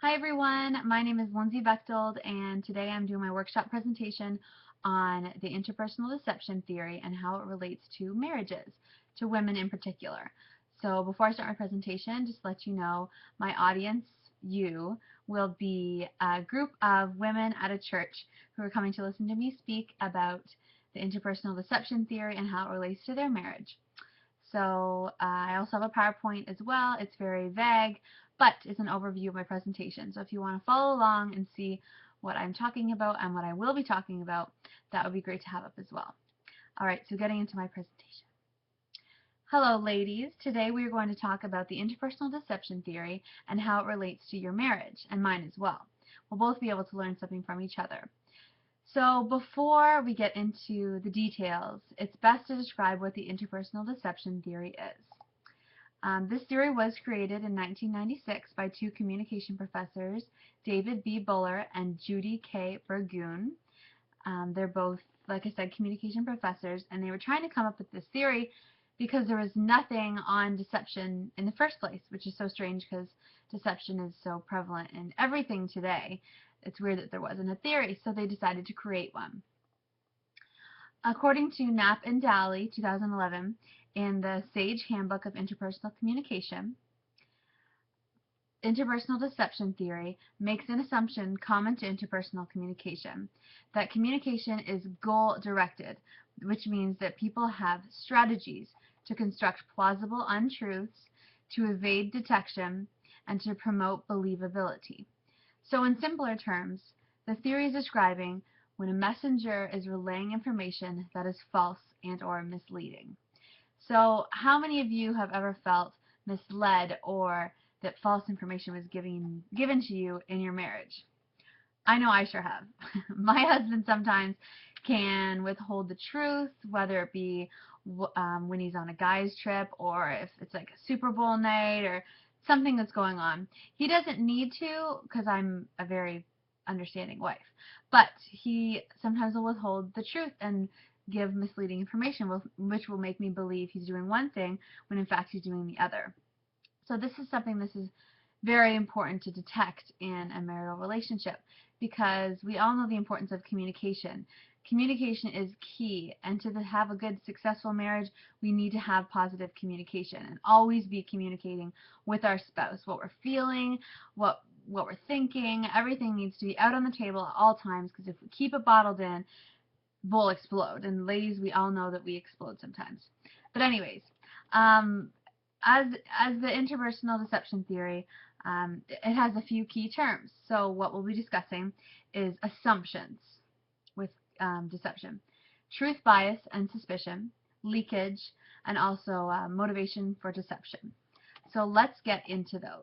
Hi everyone, my name is Lindsay Bechtold, and today I'm doing my workshop presentation on the interpersonal deception theory and how it relates to marriages, to women in particular. So before I start my presentation, just to let you know, my audience, you, will be a group of women at a church who are coming to listen to me speak about the interpersonal deception theory and how it relates to their marriage. So I also have a PowerPoint as well. It's very vague, but it's an overview of my presentation. So if you want to follow along and see what I'm talking about and what I will be talking about, that would be great to have up as well. All right, so getting into my presentation. Hello, ladies. Today we are going to talk about the interpersonal deception theory and how it relates to your marriage, and mine as well. We'll both be able to learn something from each other. So before we get into the details, it's best to describe what the interpersonal deception theory is. This theory was created in 1996 by two communication professors, David B. Buller and Judy K. Burgoon. They're both, like I said, communication professors, and they were trying to come up with this theory because there was nothing on deception in the first place, which is so strange because deception is so prevalent in everything today. It's weird that there wasn't a theory, so they decided to create one. According to Knapp and Daly, 2011, in the Sage Handbook of Interpersonal Communication, interpersonal deception theory makes an assumption common to interpersonal communication, that communication is goal-directed, which means that people have strategies to construct plausible untruths, to evade detection, and to promote believability. So in simpler terms, the theory is describing when a messenger is relaying information that is false and/or misleading. So how many of you have ever felt misled or that false information was given to you in your marriage? I know I sure have. My husband sometimes can withhold the truth, whether it be when he's on a guy's trip or if it's like a Super Bowl night or something that's going on. He doesn't need to because I'm a very understanding wife, but he sometimes will withhold the truth and give misleading information, which will make me believe he's doing one thing when in fact he's doing the other. So this is very important to detect in a marital relationship because we all know the importance of communication. Communication is key, and to have a good, successful marriage, we need to have positive communication and always be communicating with our spouse what we're feeling, what we're thinking. Everything needs to be out on the table at all times because if we keep it bottled in, we'll explode. And ladies, we all know that we explode sometimes. But anyways, as the interpersonal deception theory, it has a few key terms. So what we'll be discussing is assumptions with deception, truth bias and suspicion, leakage, and also motivation for deception. So let's get into those.